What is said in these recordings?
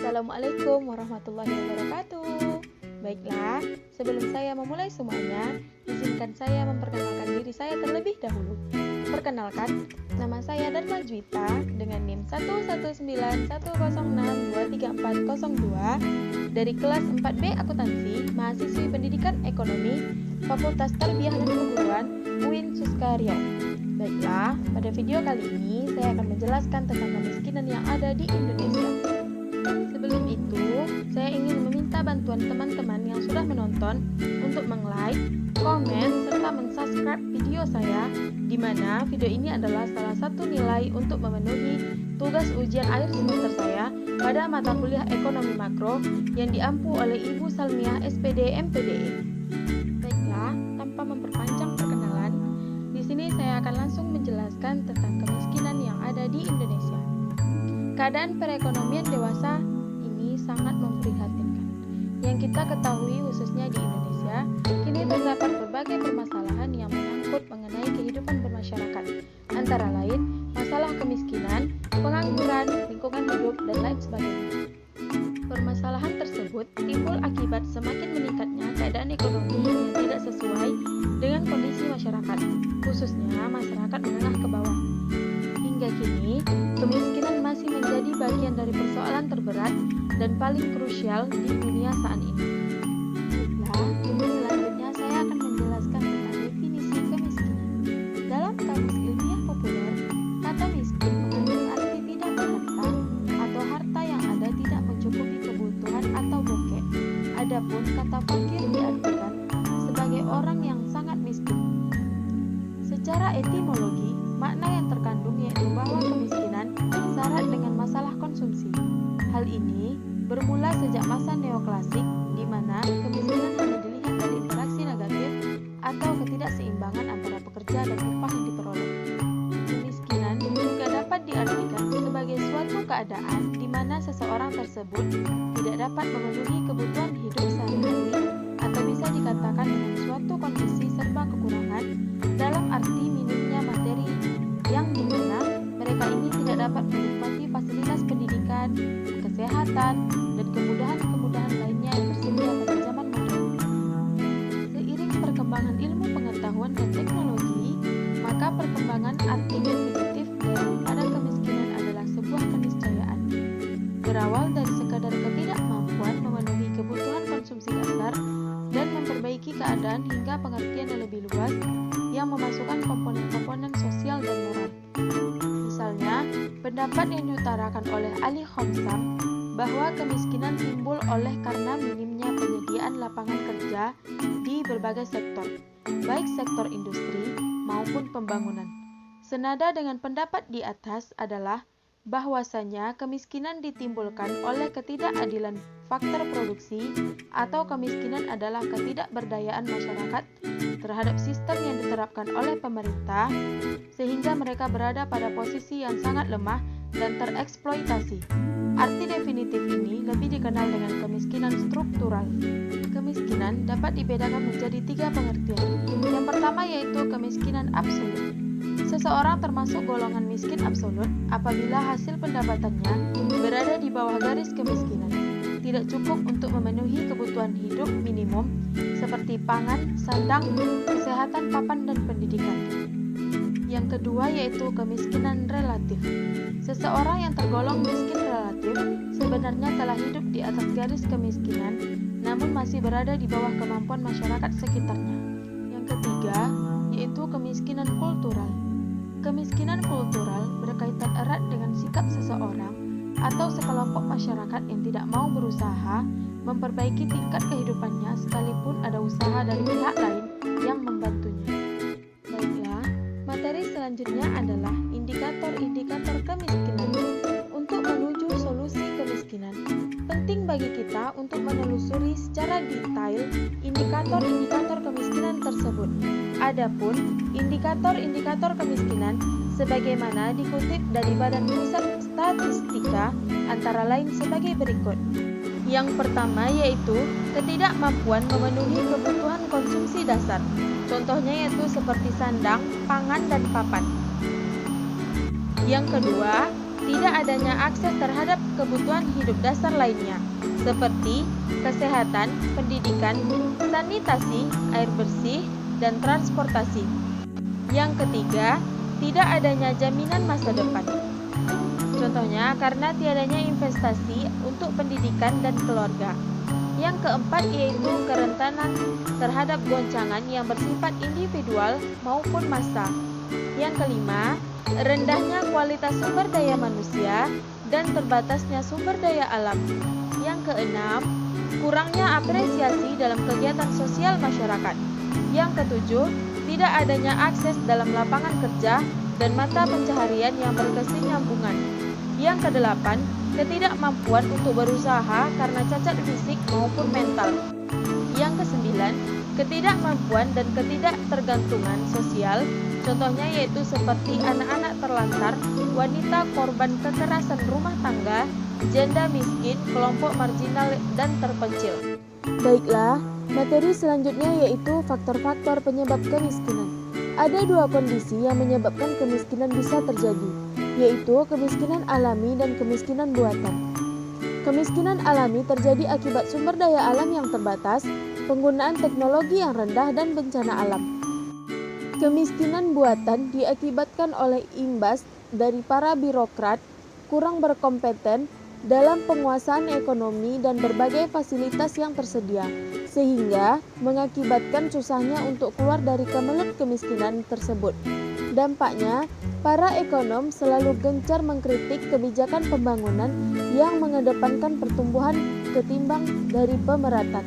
Assalamualaikum warahmatullahi wabarakatuh. Baiklah, sebelum saya memulai semuanya, izinkan saya memperkenalkan diri saya terlebih dahulu. Perkenalkan, nama saya Darma Juwita dengan NIM 11910623402 dari kelas 4B Akuntansi, mahasiswi Pendidikan Ekonomi, Fakultas Tarbiyah dan Keguruan, UIN Suska Riau. Baiklah, pada video kali ini saya akan menjelaskan tentang kemiskinan yang ada di Indonesia. Sebelum itu, saya ingin meminta bantuan teman-teman yang sudah menonton untuk meng-like, komen, serta men-subscribe video saya, di mana video ini adalah salah satu nilai untuk memenuhi tugas ujian akhir semester saya pada mata kuliah Ekonomi Makro yang diampu oleh Ibu Salmiah SPD MPDE. Baiklah, tanpa memperpanjang perkenalan, di sini saya akan langsung menjelaskan tentang kemiskinan yang ada di Indonesia. Keadaan perekonomian dewasa ini sangat memprihatinkan. Yang kita ketahui khususnya di Indonesia, kini terdapat berbagai permasalahan yang menyangkut mengenai kehidupan bermasyarakat, antara lain masalah kemiskinan, pengangguran, lingkungan hidup, dan lain sebagainya. Permasalahan tersebut timbul akibat semakin meningkatnya keadaan ekonomi yang tidak sesuai dengan kondisi masyarakat, khususnya masyarakat menengah ke bawah. Hingga kini, kemiskinan masih menjadi bagian dari persoalan terberat dan paling krusial di dunia saat ini. Baiklah, selanjutnya saya akan menjelaskan tentang definisi kemiskinan. Dalam kamus ilmiah populer, kata miskin mengandung arti tidak berharta atau harta yang ada tidak mencukupi kebutuhan atau bokeh. Adapun kata fakir diartikan sebagai orang yang sangat miskin. Secara etimologi, makna yang terkandung yaitu bahwa kemiskinan syarat dengan masalah konsumsi. Hal ini bermula sejak masa neoklasik, di mana kemiskinan hanya dilihat dari interaksi negatif atau ketidakseimbangan antara pekerja dan upah yang diperoleh. Kemiskinan juga dapat diartikan sebagai suatu keadaan di mana seseorang tersebut tidak dapat memenuhi kebutuhan hidup sehari-hari, atau bisa dikatakan dengan suatu kondisi serba kekurangan dalam arti minimnya materi yang dimana mereka ini tidak dapat menikmati fasilitas pendidikan, kesehatan, dan kemudahan-kemudahan lainnya yang tersedia pada zaman modern. Seiring perkembangan ilmu pengetahuan dan teknologi, maka perkembangan arti definitif daripada kemiskinan adalah sebuah keniscayaan. Berawal dari sekadar ketidakmampuan memenuhi kebutuhan konsumsi dasar dan memperbaiki keadaan hingga pengertian yang lebih luas yang memasukkan komponen-komponen sosial dan moral. Misalnya, pendapat yang diutarakan oleh Ali Khomsam bahwa kemiskinan timbul oleh karena minimnya penyediaan lapangan kerja di berbagai sektor, baik sektor industri maupun pembangunan. Senada dengan pendapat di atas adalah bahwasanya kemiskinan ditimbulkan oleh ketidakadilan faktor produksi atau kemiskinan adalah ketidakberdayaan masyarakat terhadap sistem yang diterapkan oleh pemerintah sehingga mereka berada pada posisi yang sangat lemah dan tereksploitasi. Arti definitif ini lebih dikenal dengan kemiskinan struktural. Kemiskinan dapat dibedakan menjadi 3 pengertian. Yang pertama yaitu kemiskinan absolut. Seseorang termasuk golongan miskin absolut apabila hasil pendapatannya berada di bawah garis kemiskinan, tidak cukup untuk memenuhi kebutuhan hidup minimum seperti pangan, sandang, kesehatan, papan, dan pendidikan. Yang kedua yaitu kemiskinan relatif. Seseorang yang tergolong miskin relatif sebenarnya telah hidup di atas garis kemiskinan, namun masih berada di bawah kemampuan masyarakat sekitarnya. Yang ketiga yaitu kemiskinan kultural. Kemiskinan kultural berkaitan erat dengan sikap seseorang atau sekelompok masyarakat yang tidak mau berusaha memperbaiki tingkat kehidupannya sekalipun ada usaha dari pihak lain yang membantunya. Baiklah, materi selanjutnya adalah indikator-indikator kemiskinan. Untuk menuju solusi kemiskinan, penting bagi kita untuk menelusuri secara detail indikator-indikator kemiskinan tersebut. Adapun indikator-indikator kemiskinan sebagaimana dikutip dari Badan Pusat Statistika antara lain sebagai berikut. Yang pertama yaitu ketidakmampuan memenuhi kebutuhan konsumsi dasar. Contohnya yaitu seperti sandang, pangan, dan papan. Yang kedua, tidak adanya akses terhadap kebutuhan hidup dasar lainnya, seperti kesehatan, pendidikan, sanitasi, air bersih, dan transportasi. Yang ketiga, tidak adanya jaminan masa depan. Contohnya, karena tiadanya investasi untuk pendidikan dan keluarga. Yang keempat yaitu kerentanan terhadap goncangan yang bersifat individual maupun massa. Yang kelima, rendahnya kualitas sumber daya manusia dan terbatasnya sumber daya alam. Yang keenam, kurangnya apresiasi dalam kegiatan sosial masyarakat. Yang ketujuh, tidak adanya akses dalam lapangan kerja dan mata pencaharian yang berkesinambungan. Yang kedelapan, ketidakmampuan untuk berusaha karena cacat fisik maupun mental. Yang kesembilan, ketidakmampuan dan ketidaktergantungan sosial, contohnya yaitu seperti anak-anak terlantar, wanita korban kekerasan rumah tangga, janda miskin, kelompok marginal dan terpencil. Baiklah, materi selanjutnya yaitu faktor-faktor penyebab kemiskinan. Ada dua kondisi yang menyebabkan kemiskinan bisa terjadi, yaitu kemiskinan alami dan kemiskinan buatan. Kemiskinan alami terjadi akibat sumber daya alam yang terbatas, penggunaan teknologi yang rendah, dan bencana alam. Kemiskinan buatan diakibatkan oleh imbas dari para birokrat kurang berkompeten dalam penguasaan ekonomi dan berbagai fasilitas yang tersedia, sehingga mengakibatkan susahnya untuk keluar dari kemelut kemiskinan tersebut. Dampaknya, para ekonom selalu gencar mengkritik kebijakan pembangunan yang mengedepankan pertumbuhan ketimbang dari pemerataan.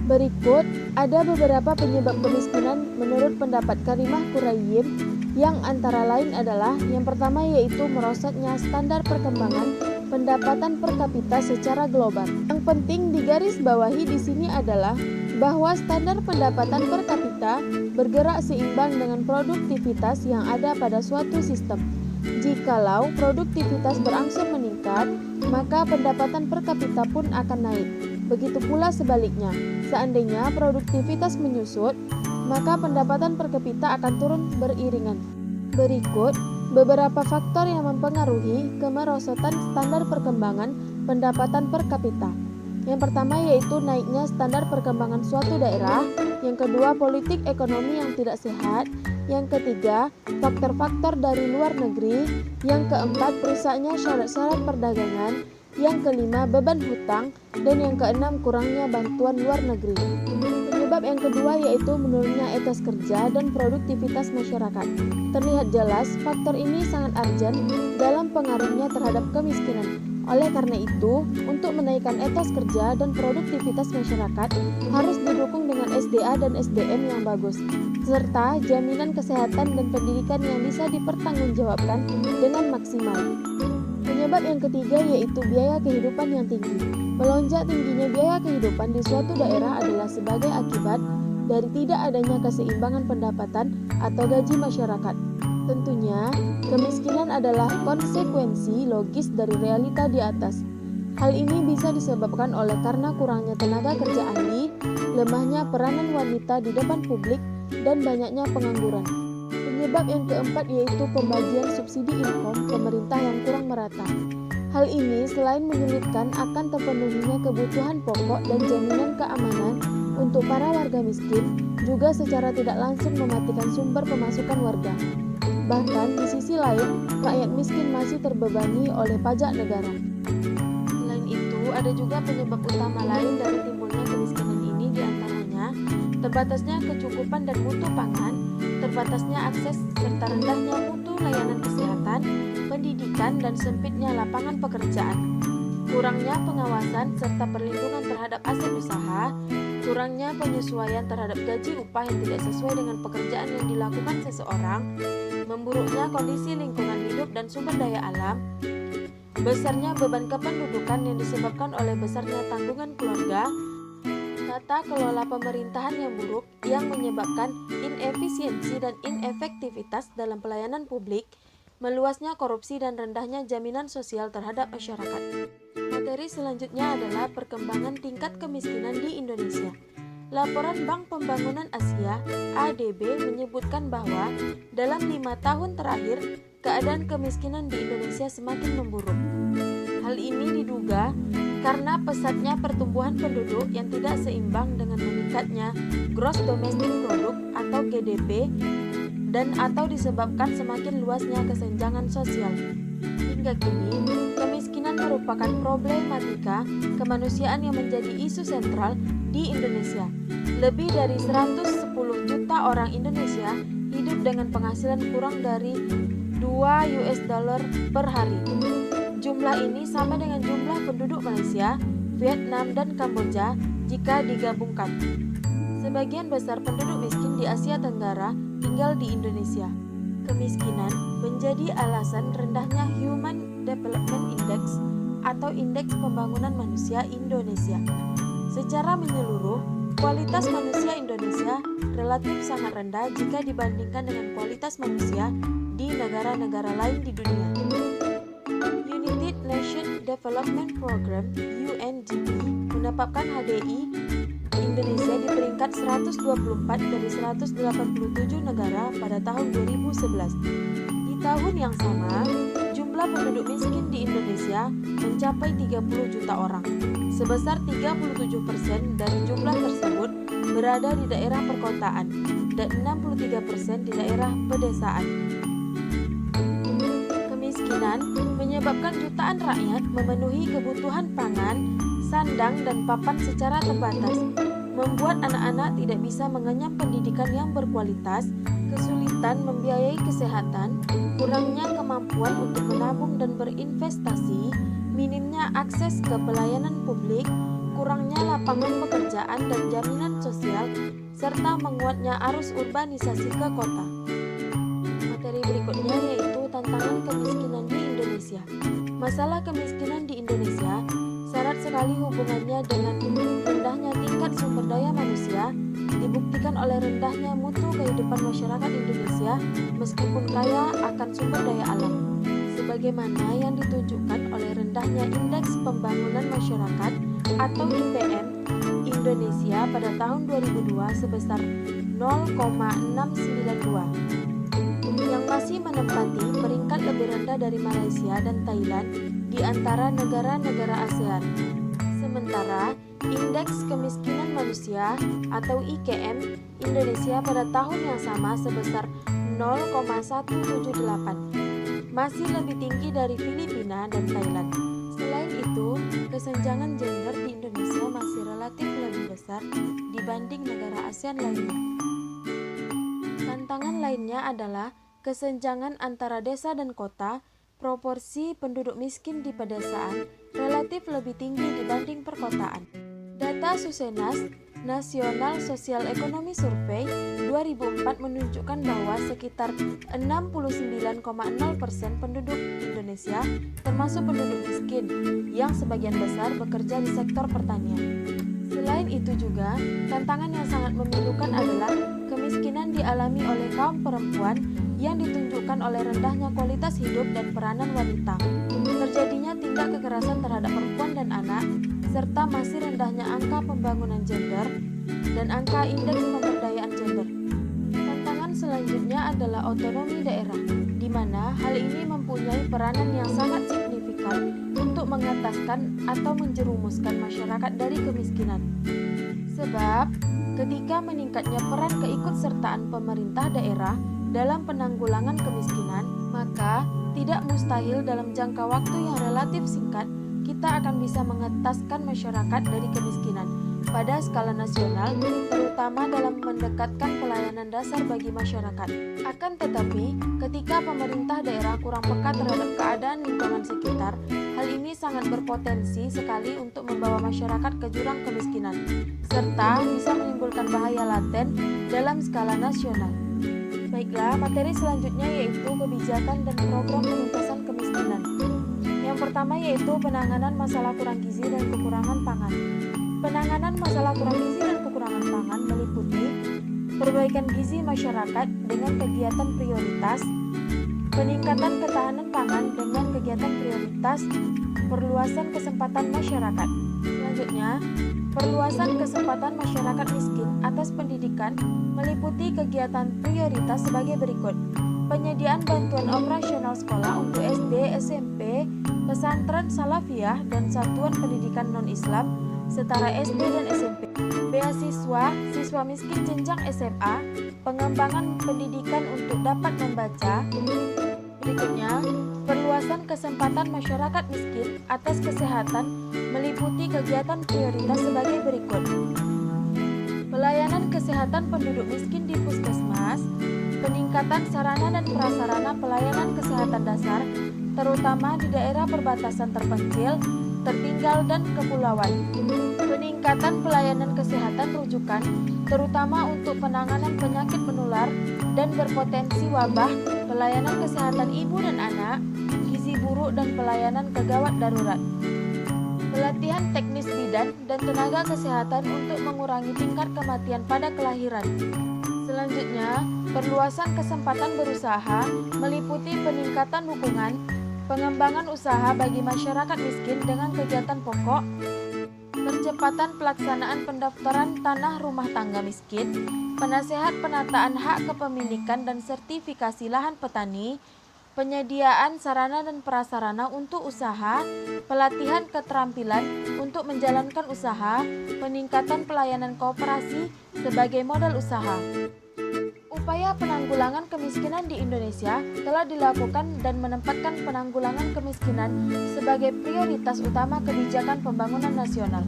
Berikut ada beberapa penyebab kemiskinan menurut pendapat Karimah Qurayyim, yang antara lain adalah yang pertama yaitu merosotnya standar perkembangan pendapatan per kapita secara global. Yang penting digarisbawahi di sini adalah bahwa standar pendapatan per kapita bergerak seimbang dengan produktivitas yang ada pada suatu sistem. Jikalau produktivitas berangsur meningkat, maka pendapatan per kapita pun akan naik. Begitu pula sebaliknya, seandainya produktivitas menyusut, maka pendapatan per kapita akan turun beriringan. Berikut beberapa faktor yang mempengaruhi kemerosotan standar perkembangan pendapatan per kapita. Yang pertama yaitu naiknya standar perkembangan suatu daerah, yang kedua politik ekonomi yang tidak sehat, yang ketiga faktor-faktor dari luar negeri, yang keempat rusaknya syarat-syarat perdagangan, yang kelima beban hutang, dan yang keenam kurangnya bantuan luar negeri. Penyebab yang kedua yaitu menurunnya etos kerja dan produktivitas masyarakat. Terlihat jelas faktor ini sangat urgent dalam pengaruhnya terhadap kemiskinan. Oleh karena itu, untuk menaikkan etos kerja dan produktivitas masyarakat harus didukung dengan SDA dan SDM yang bagus, serta jaminan kesehatan dan pendidikan yang bisa dipertanggungjawabkan dengan maksimal. Penyebab yang ketiga yaitu biaya kehidupan yang tinggi. Melonjak tingginya biaya kehidupan di suatu daerah adalah sebagai akibat dari tidak adanya keseimbangan pendapatan atau gaji masyarakat. Tentunya, kemiskinan adalah konsekuensi logis dari realita di atas. Hal ini bisa disebabkan oleh karena kurangnya tenaga kerja ahli, lemahnya peranan wanita di depan publik, dan banyaknya pengangguran. Penyebab yang keempat yaitu pembagian subsidi income pemerintah yang kurang merata. Hal ini selain menyulitkan akan terpenuhinya kebutuhan pokok dan jaminan keamanan untuk para warga miskin, juga secara tidak langsung mematikan sumber pemasukan warga. Bahkan di sisi lain, rakyat miskin masih terbebani oleh pajak negara. Selain itu, ada juga penyebab utama lain dari timbulnya kemiskinan ini, diantaranya terbatasnya kecukupan dan mutu pangan, terbatasnya akses serta rendahnya mutu layanan kesehatan, pendidikan, dan sempitnya lapangan pekerjaan. Kurangnya pengawasan serta perlindungan terhadap aset usaha, kurangnya penyesuaian terhadap gaji upah yang tidak sesuai dengan pekerjaan yang dilakukan seseorang, memburuknya kondisi lingkungan hidup dan sumber daya alam, besarnya beban kependudukan yang disebabkan oleh besarnya tanggungan keluarga, tata kelola pemerintahan yang buruk yang menyebabkan inefisiensi dan inefektivitas dalam pelayanan publik, meluasnya korupsi dan rendahnya jaminan sosial terhadap masyarakat. Materi selanjutnya adalah perkembangan tingkat kemiskinan di Indonesia. Laporan Bank Pembangunan Asia (ADB) menyebutkan bahwa dalam 5 tahun terakhir, keadaan kemiskinan di Indonesia semakin memburuk. Hal Hal ini diduga karena pesatnya pertumbuhan penduduk yang tidak seimbang dengan meningkatnya Gross Domestic Product atau GDP dan atau disebabkan semakin luasnya kesenjangan sosial. Hingga kini, kemiskinan merupakan problematika kemanusiaan yang menjadi isu sentral di Indonesia. Lebih dari 110 juta orang Indonesia hidup dengan penghasilan kurang dari $2 per hari. Jumlah ini sama dengan jumlah penduduk Malaysia, Vietnam, dan Kamboja jika digabungkan. Sebagian besar penduduk miskin di Asia Tenggara tinggal di Indonesia. Kemiskinan menjadi alasan rendahnya Human Development Index atau Indeks Pembangunan Manusia Indonesia. Secara menyeluruh, kualitas manusia Indonesia relatif sangat rendah jika dibandingkan dengan kualitas manusia di negara-negara lain di dunia. United Nations Development Program (UNDP) menetapkan HDI Indonesia di peringkat 124 dari 187 negara pada tahun 2011. Di tahun yang sama, jumlah penduduk miskin di Indonesia mencapai 30 juta orang. Sebesar 37% dari jumlah tersebut berada di daerah perkotaan dan 63% di daerah pedesaan. Kemiskinan menyebabkan jutaan rakyat memenuhi kebutuhan pangan, sandang, dan papan secara terbatas, membuat anak-anak tidak bisa mengenyam pendidikan yang berkualitas, kesulitan membiayai kesehatan, kurangnya kemampuan untuk menabung dan berinvestasi, minimnya akses ke pelayanan publik, kurangnya lapangan pekerjaan dan jaminan sosial, serta menguatnya arus urbanisasi ke kota. Materi berikutnya yaitu tantangan kemiskinan di Indonesia. Masalah kemiskinan di Indonesia syarat sekali hubungannya dengan rendahnya tingkat sumber daya manusia, dibuktikan oleh rendahnya mutu kehidupan masyarakat Indonesia meskipun kaya akan sumber daya alam, sebagaimana yang ditunjukkan oleh rendahnya Indeks Pembangunan Masyarakat atau IPM Indonesia pada tahun 2002 sebesar 0,692, yang masih menempati peringkat lebih rendah dari Malaysia dan Thailand di antara negara-negara ASEAN. Sementara, Indeks Kemiskinan Manusia atau IKM Indonesia pada tahun yang sama sebesar 0,178, masih lebih tinggi dari Filipina dan Thailand. Selain itu, kesenjangan gender di Indonesia masih relatif lebih besar dibanding negara ASEAN lainnya. Tantangan lainnya adalah kesenjangan antara desa dan kota. Proporsi penduduk miskin di pedesaan relatif lebih tinggi dibanding perkotaan. Data Susenas National Social Economy Survey 2004 menunjukkan bahwa sekitar 69,0% penduduk Indonesia termasuk penduduk miskin yang sebagian besar bekerja di sektor pertanian. Selain itu juga, tantangan yang sangat memilukan adalah kemiskinan dialami oleh kaum perempuan yang ditunjukkan oleh rendahnya kualitas hidup dan peranan wanita, terjadinya tindak kekerasan terhadap perempuan dan anak, serta masih rendahnya angka pembangunan gender dan angka indeks pemberdayaan gender. Tantangan selanjutnya adalah otonomi daerah, di mana hal ini mempunyai peranan yang sangat signifikan untuk mengataskan atau menjerumuskan masyarakat dari kemiskinan. Sebab, ketika meningkatnya peran keikutsertaan pemerintah daerah dalam penanggulangan kemiskinan, maka tidak mustahil dalam jangka waktu yang relatif singkat kita akan bisa mengetaskan masyarakat dari kemiskinan pada skala nasional, terutama dalam mendekatkan pelayanan dasar bagi masyarakat. Akan tetapi, ketika pemerintah daerah kurang peka terhadap keadaan lingkungan sekitar, hal ini sangat berpotensi sekali untuk membawa masyarakat ke jurang kemiskinan, serta bisa menimbulkan bahaya laten dalam skala nasional. Baiklah, materi selanjutnya yaitu kebijakan dan program penuntasan kemiskinan. Yang pertama yaitu penanganan masalah kurang gizi dan kekurangan pangan. Penanganan masalah kurang gizi dan kekurangan pangan meliputi perbaikan gizi masyarakat dengan kegiatan prioritas, peningkatan ketahanan pangan dengan kegiatan prioritas, perluasan kesempatan masyarakat. Selanjutnya, perluasan kesempatan masyarakat miskin atas pendidikan meliputi kegiatan prioritas sebagai berikut: penyediaan bantuan operasional sekolah untuk SD, SMP, pesantren salafiyah dan satuan pendidikan non-Islam setara SD dan SMP, beasiswa siswa miskin jenjang SMA, pengembangan pendidikan untuk dapat membaca. Berikutnya, perluasan kesempatan masyarakat miskin atas kesehatan meliputi kegiatan prioritas sebagai berikut. Pelayanan kesehatan penduduk miskin di puskesmas, peningkatan sarana dan prasarana pelayanan kesehatan dasar, terutama di daerah perbatasan terpencil, tertinggal, dan kepulauan. Peningkatan pelayanan kesehatan rujukan, terutama untuk penanganan penyakit menular dan berpotensi wabah, pelayanan kesehatan ibu dan anak, gizi buruk, dan pelayanan kegawat darurat. Pelatihan teknis bidan dan tenaga kesehatan untuk mengurangi tingkat kematian pada kelahiran. Selanjutnya, perluasan kesempatan berusaha meliputi peningkatan dukungan, pengembangan usaha bagi masyarakat miskin dengan kegiatan pokok, percepatan pelaksanaan pendaftaran tanah rumah tangga miskin, penasehat penataan hak kepemilikan dan sertifikasi lahan petani, penyediaan sarana dan prasarana untuk usaha, pelatihan keterampilan untuk menjalankan usaha, peningkatan pelayanan koperasi sebagai modal usaha. Upaya penanggulangan kemiskinan di Indonesia telah dilakukan dan menempatkan penanggulangan kemiskinan sebagai prioritas utama kebijakan pembangunan nasional.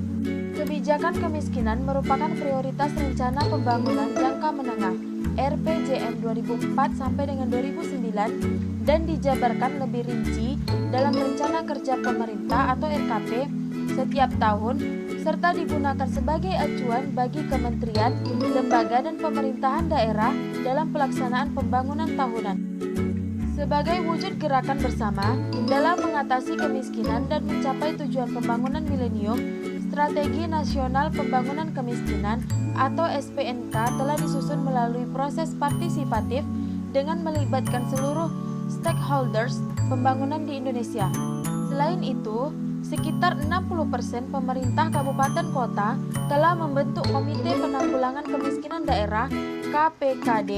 Kebijakan kemiskinan merupakan prioritas rencana pembangunan jangka menengah RPJM 2004 sampai dengan 2009 dan dijabarkan lebih rinci dalam rencana kerja pemerintah atau RKP setiap tahun serta digunakan sebagai acuan bagi kementerian, lembaga, dan pemerintahan daerah dalam pelaksanaan pembangunan tahunan. Sebagai wujud gerakan bersama dalam mengatasi kemiskinan dan mencapai tujuan pembangunan milenium, Strategi Nasional Pembangunan Kemiskinan atau SPNK telah disusun melalui proses partisipatif dengan melibatkan seluruh stakeholders pembangunan di Indonesia. Selain itu, sekitar 60% pemerintah kabupaten kota telah membentuk Komite Penanggulangan Kemiskinan Daerah (KPKD)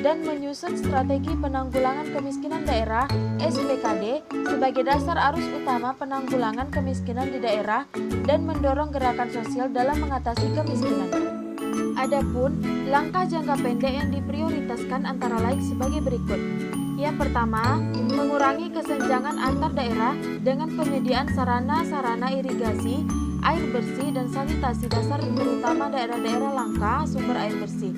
dan menyusun Strategi Penanggulangan Kemiskinan Daerah (SPKD) sebagai dasar arus utama penanggulangan kemiskinan di daerah dan mendorong gerakan sosial dalam mengatasi kemiskinan. Adapun langkah jangka pendek yang diprioritaskan antara lain sebagai berikut. Yang pertama, mengurangi kesenjangan antar daerah dengan penyediaan sarana-sarana irigasi, air bersih, dan sanitasi dasar terutama daerah-daerah langka sumber air bersih.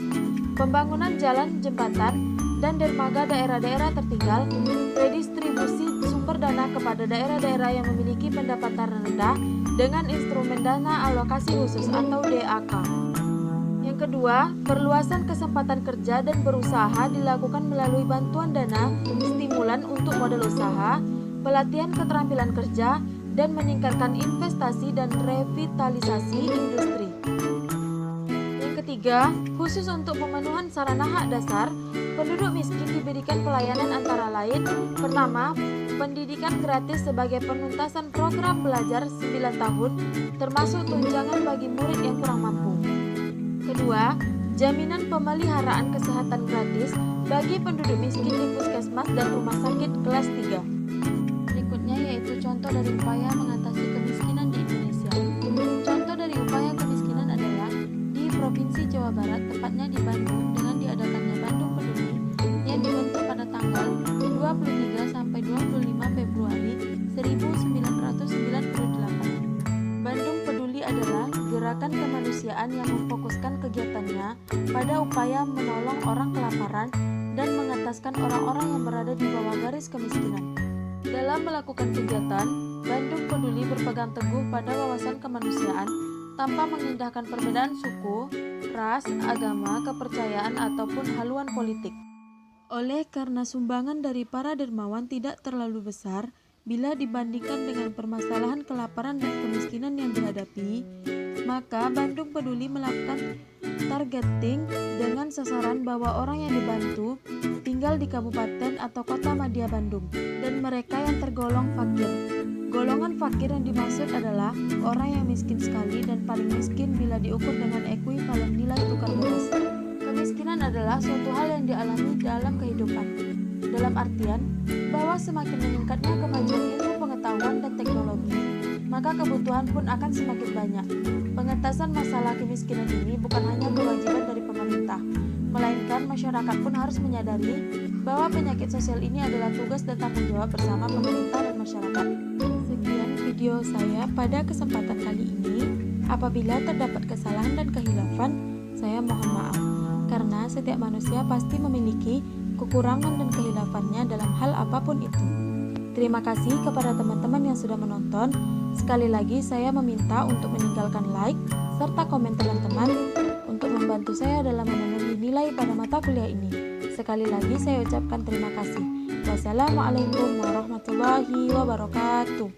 Pembangunan jalan, jembatan, dan dermaga daerah-daerah tertinggal, redistribusi sumber dana kepada daerah-daerah yang memiliki pendapatan rendah dengan instrumen dana alokasi khusus atau DAK. Yang kedua, perluasan kesempatan kerja dan berusaha dilakukan melalui bantuan dana, stimulan untuk modal usaha, pelatihan keterampilan kerja, dan meningkatkan investasi dan revitalisasi industri. Yang ketiga, khusus untuk pemenuhan sarana hak dasar, penduduk miskin diberikan pelayanan antara lain: pertama, pendidikan gratis sebagai penuntasan program belajar 9 tahun, termasuk tunjangan bagi murid yang kurang mampu. Kedua, jaminan pemeliharaan kesehatan gratis bagi penduduk miskin di puskesmas dan rumah sakit kelas 3. Berikutnya yaitu contoh dari upaya mengatasi kemiskinan di Indonesia. Contoh dari upaya kemiskinan adalah di Provinsi Jawa Barat, tepatnya di Bandung, dengan diadakannya Bandung Peduli yang dibentuk pada tanggal 23 sampai 25 Februari 1998. Bandung Peduli adalah gerakan kemanusiaan yang memfokuskan kegiatannya pada upaya menolong orang kelaparan dan mengentaskan orang-orang yang berada di bawah garis kemiskinan. Dalam melakukan kegiatan, Bandung Peduli berpegang teguh pada wawasan kemanusiaan tanpa mengindahkan perbedaan suku, ras, agama, kepercayaan, ataupun haluan politik. Oleh karena sumbangan dari para dermawan tidak terlalu besar bila dibandingkan dengan permasalahan kelaparan dan kemiskinan yang dihadapi, maka Bandung Peduli melakukan targeting dengan sasaran bahwa orang yang dibantu tinggal di kabupaten atau kota madya Bandung dan mereka yang tergolong fakir. Golongan fakir yang dimaksud adalah orang yang miskin sekali dan paling miskin bila diukur dengan ekuivalen nilai tukar beras. Kemiskinan adalah suatu hal yang dialami dalam kehidupan. dalam artian bahwa semakin meningkatnya kemajuan ilmu pengetahuan dan teknologi, maka kebutuhan pun akan semakin banyak. Pengentasan masalah kemiskinan ini bukan hanya kewajiban dari pemerintah, melainkan masyarakat pun harus menyadari bahwa penyakit sosial ini adalah tugas dan tanggung jawab bersama pemerintah dan masyarakat. Sekian video saya pada kesempatan kali ini. Apabila terdapat kesalahan dan kehilafan, saya mohon maaf, karena setiap manusia pasti memiliki kekurangan dan kehilafannya dalam hal apapun itu. Terima kasih kepada teman-teman yang sudah menonton. Sekali lagi saya meminta untuk meninggalkan like serta komen teman-teman untuk membantu saya dalam memenuhi nilai pada mata kuliah ini. Sekali lagi saya ucapkan terima kasih. Wassalamualaikum warahmatullahi wabarakatuh.